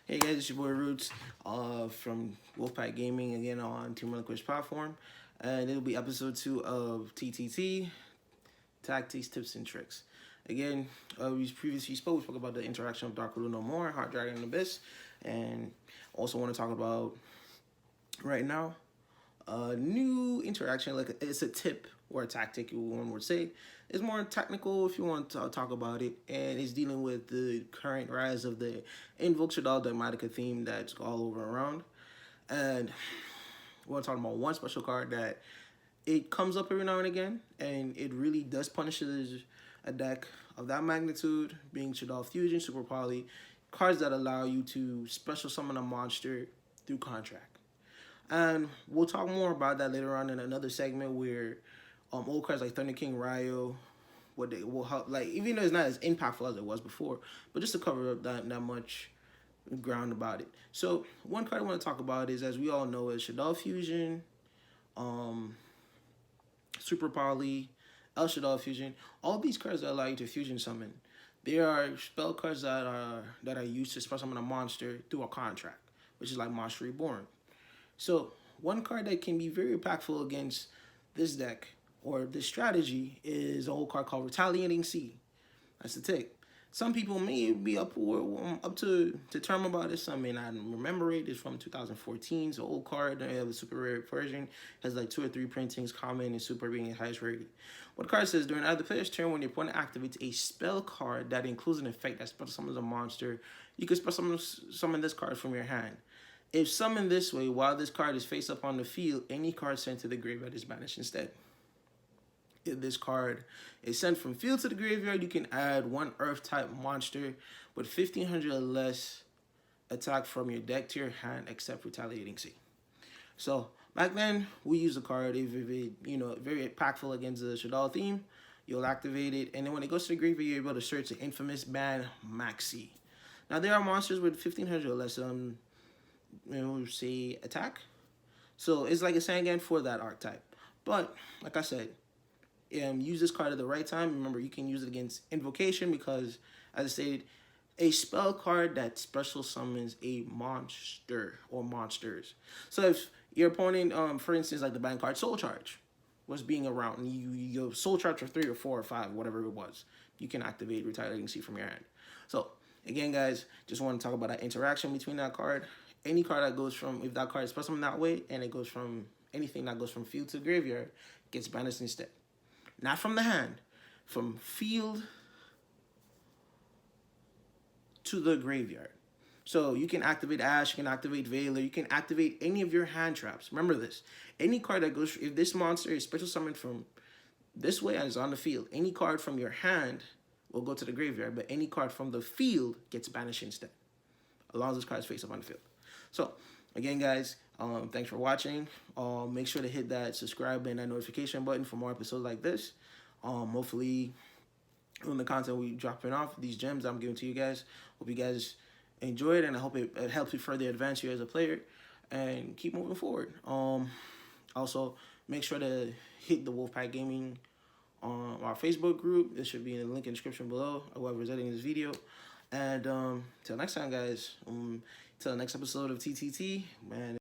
Hey guys, it's your boy Rootz from Wolfpack Gaming again on Team Relinquish platform, and it'll be episode 2 of TTT Tactics, Tips, and Tricks. Again, we previously spoke about the interaction of Dark Ruler No More, Hard Dragon, and Abyss, and also want to talk about right now a new interaction. Like it's a tip or a tactic, one would say. It's more technical if you want to talk about it, and it's dealing with the current rise of the Invoke Shadal Dogmatica theme that's all over around. And we're talking about one special card that it comes up every now and again, and it really does punish a deck of that magnitude, being Shadal Fusion, Super Poly, cards that allow you to special summon a monster through contract. And we'll talk more about that later on in another segment where old cards like Thunder King Ryo, what they will help, like, even though it's not as impactful as it was before, but just to cover up that much ground about it. So one card I want to talk about is, as we all know, is Shadal Fusion, Super Poly, El Shadal Fusion. All these cards that allow you to fusion summon. There are spell cards that are used to special summon a monster through a contract, which is like Monster Reborn. So one card that can be very impactful against this deck or this strategy is a whole card called Retaliating Sea. That's the tick. Some people may be up to term about this. Some may not remember it. It's from 2014. It's an old card. They have a super rare version. Has like 2 or 3 printings, common and super being highest rarity. What card says, during either player's turn, when your opponent activates a spell card that includes an effect that special summons a monster, you can special summon this card from your hand. If summoned this way, while this card is face up on the field, any card sent to the graveyard is banished instead. If this card is sent from field to the graveyard, you can add one Earth-type monster with 1500 or less attack from your deck to your hand, except Retaliating Sea. So back then, we used the card if it, very impactful against the Shadal theme. You'll activate it, and then when it goes to the graveyard, you're able to search the infamous ban Maxi. Now there are monsters with 1500 or less say attack, so it's like a Sangan for that archetype. But like I said, use this card at the right time. Remember, you can use it against invocation because, as I stated, a spell card that special summons a monster or monsters. So if your opponent, for instance, like the bank card Soul Charge was being around, and you Soul Charge for 3 or 4 or 5, whatever it was, you can activate Retaliating Sea from your hand. So again, guys, just want to talk about that interaction between that card. Any card that goes from, if that card is special that way, and it goes from anything that goes from field to graveyard, gets banished instead. Not from the hand, from field to the graveyard. So you can activate Ash, you can activate Veiler, you can activate any of your hand traps. Remember this. Any card that goes, if this monster is special summoned from this way and is on the field, any card from your hand will go to the graveyard, but any card from the field gets banished instead, as long as this card is face up on the field. So again, guys, thanks for watching. Make sure to hit that subscribe and that notification button for more episodes like this. Hopefully, on the content we dropping off, these gems I'm giving to you guys, hope you guys enjoy it, and I hope it helps you further advance you as a player and keep moving forward. Also, make sure to hit the Wolfpack Gaming on our Facebook group. This should be in the link in the description below, whoever's editing this video. And till next time, guys, till the next episode of TTT, man.